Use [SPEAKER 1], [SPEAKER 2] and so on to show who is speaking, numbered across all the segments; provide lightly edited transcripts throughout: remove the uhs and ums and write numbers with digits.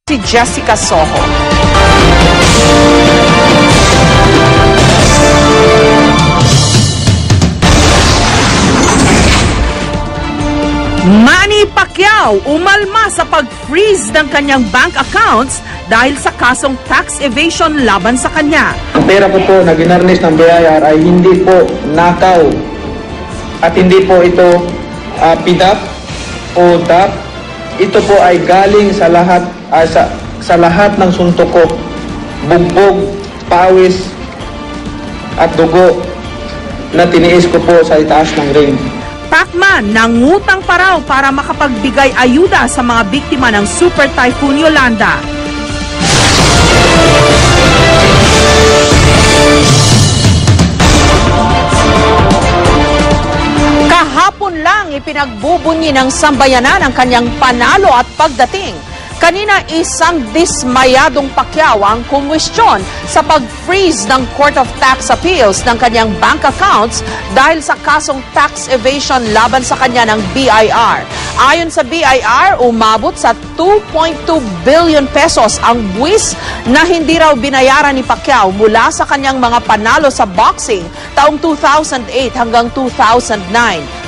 [SPEAKER 1] Si Jessica Soho. Manny Pacquiao umalma sa pag-freeze ng kanyang bank accounts dahil sa kasong tax evasion laban sa kanya.
[SPEAKER 2] Ang pera ko po na ginarnish ng BIR ay hindi po nakaw at hindi po ito PDAP o DAP. Ito po ay galing sa lahat ng suntok ko, bugbog, pawis at dugo na tiniis ko po sa itaas ng ring.
[SPEAKER 1] Pacman nangutang pa raw para makapagbigay ayuda sa mga biktima ng Super Typhoon Yolanda. Kahapon lang ipinagbubunyi ng sambayanan ang kanyang panalo at pagdating. Kanina isang dismayadong Pacquiao ang kumwestiyon sa pag-freeze ng Court of Tax Appeals ng kanyang bank accounts dahil sa kasong tax evasion laban sa kanya ng BIR. Ayon sa BIR, umabot sa 2.2 billion pesos ang buwis na hindi raw binayaran ni Pacquiao mula sa kanyang mga panalo sa boxing taong 2008 hanggang 2009.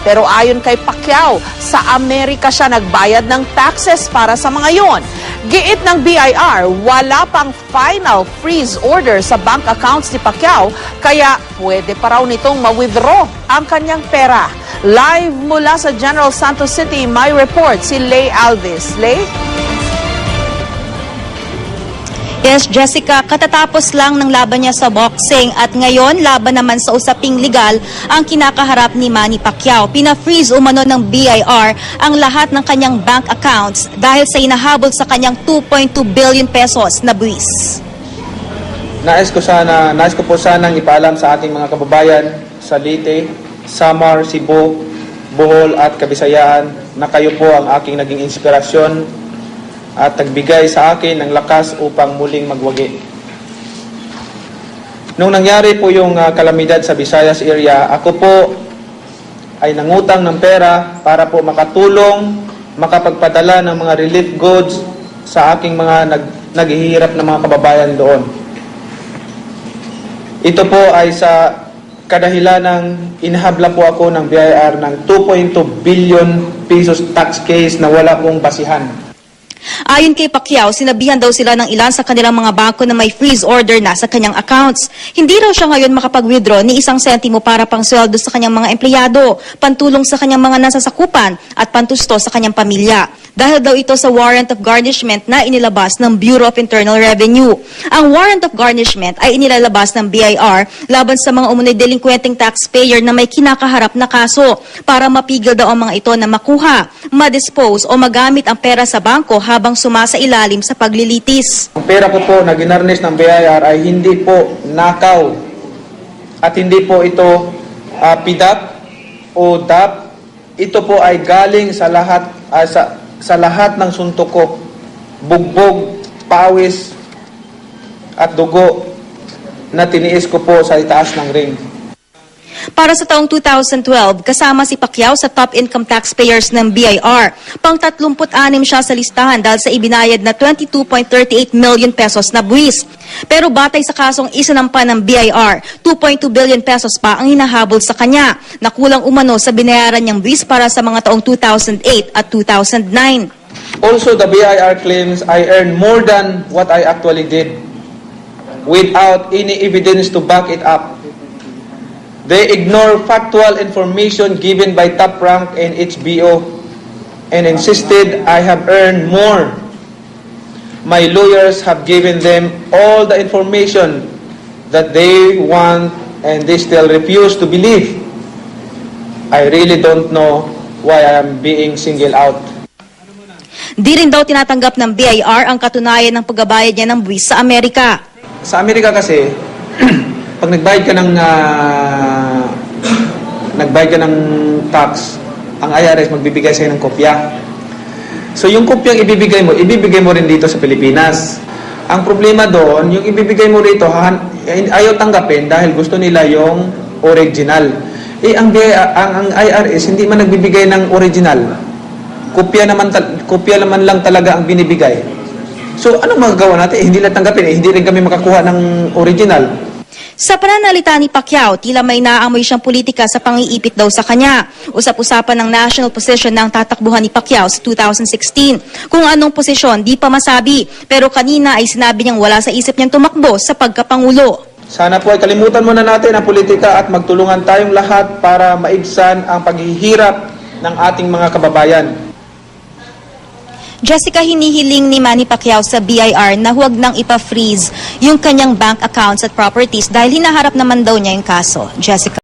[SPEAKER 1] Pero ayon kay Pacquiao, sa Amerika siya nagbayad ng taxes para sa mga yon. Giit ng BIR, wala pang final freeze order sa bank accounts ni Pacquiao, kaya pwede pa raw nitong ma-withdraw ang kanyang pera. Live mula sa General Santos City, may report si Lay Alvis. Lay?
[SPEAKER 3] Yes, Jessica, katatapos lang ng laban niya sa boxing at ngayon laban naman sa usaping legal ang kinakaharap ni Manny Pacquiao. Pina-freeze umano ng BIR ang lahat ng kanyang bank accounts dahil sa inahabol sa kanyang 2.2 billion pesos na buwis.
[SPEAKER 2] Nais ko po sanang ipaalam sa ating mga kababayan sa Leyte, Samar, Cebu, Bohol at Kabisayaan na kayo po ang aking naging inspirasyon at nagbigay sa akin ng lakas upang muling magwagi. Nung nangyari po yung kalamidad sa Visayas area, ako po ay nangutang ng pera para po makatulong, makapagpadala ng mga relief goods sa aking mga naghihirap na mga kababayan doon. Ito po ay sa kadahilan ng inahabla po ako ng BIR ng 2.2 billion pesos tax case na wala pong basihan.
[SPEAKER 3] Ayon kay Pacquiao, sinabihan daw sila ng ilan sa kanilang mga bangko na may freeze order na sa kanyang accounts. Hindi raw siya ngayon makapag-withdraw ni isang sentimo para pang sweldo sa kanyang mga empleyado, pantulong sa kanyang mga nasasakupan at pantusto sa kanyang pamilya. Dahil daw ito sa warrant of garnishment na inilabas ng Bureau of Internal Revenue. Ang warrant of garnishment ay inilalabas ng BIR laban sa mga umunoy delinquenteng taxpayer na may kinakaharap na kaso para mapigil daw ang mga ito na makuha, madispose o magamit ang pera sa bangko habang sumasailalim sa paglilitis.
[SPEAKER 2] Ang pera ko po na ginarnish ng BIR ay hindi po nakaw at hindi po ito PDAP o DAP. Ito po ay galing sa lahat ng suntok ko, bugbog, pawis at dugo na tiniis ko po sa itaas ng ring.
[SPEAKER 3] Para sa taong 2012, kasama si Pacquiao sa top income taxpayers ng BIR. Pang-36 siya sa listahan dahil sa ibinayad na 22.38 million pesos na buwis. Pero batay sa kasong isinampa ng BIR, 2.2 billion pesos pa ang hinahabol sa kanya, na kulang umano sa binayaran niyang buwis para sa mga taong 2008 at 2009.
[SPEAKER 2] Also, the BIR claims I earned more than what I actually did without any evidence to back it up. They ignore factual information given by Top Rank and HBO and insisted I have earned more. My lawyers have given them all the information that they want and they still refuse to believe. I really don't know why I am being singled out.
[SPEAKER 3] Di rin daw tinatanggap ng BIR ang katunayan ng pagbabayad niya ng buwis sa Amerika.
[SPEAKER 2] Sa Amerika kasi, pag nagbayad ka ng tax, ang IRS magbibigay sa'yo ng kopya. So yung kopyang ibibigay mo rin dito sa Pilipinas. Ang problema doon, yung ibibigay mo rito, ayaw tanggapin dahil gusto nila yung original. Ang IRS hindi man nagbibigay ng original. Kopya naman lang talaga ang binibigay. So, ano magagawa natin? Hindi lang tanggapin, hindi rin kami makakuha ng original.
[SPEAKER 3] Sa pananalita ni Pacquiao, tila may naaamoy siyang politika sa pangiipit daw sa kanya. Usap-usapan ng national position ng tatakbuhan ni Pacquiao sa 2016. Kung anong posisyon, di pa masabi. Pero kanina ay sinabi niyang wala sa isip niyang tumakbo sa pagkapangulo.
[SPEAKER 2] Sana po ay kalimutan muna natin ang politika at magtulungan tayong lahat para maibsan ang paghihirap ng ating mga kababayan.
[SPEAKER 3] Jessica, hinihiling ni Manny Pacquiao sa BIR na huwag nang ipa-freeze yung kanyang bank accounts at properties dahil hinaharap naman daw niya yung kaso. Jessica.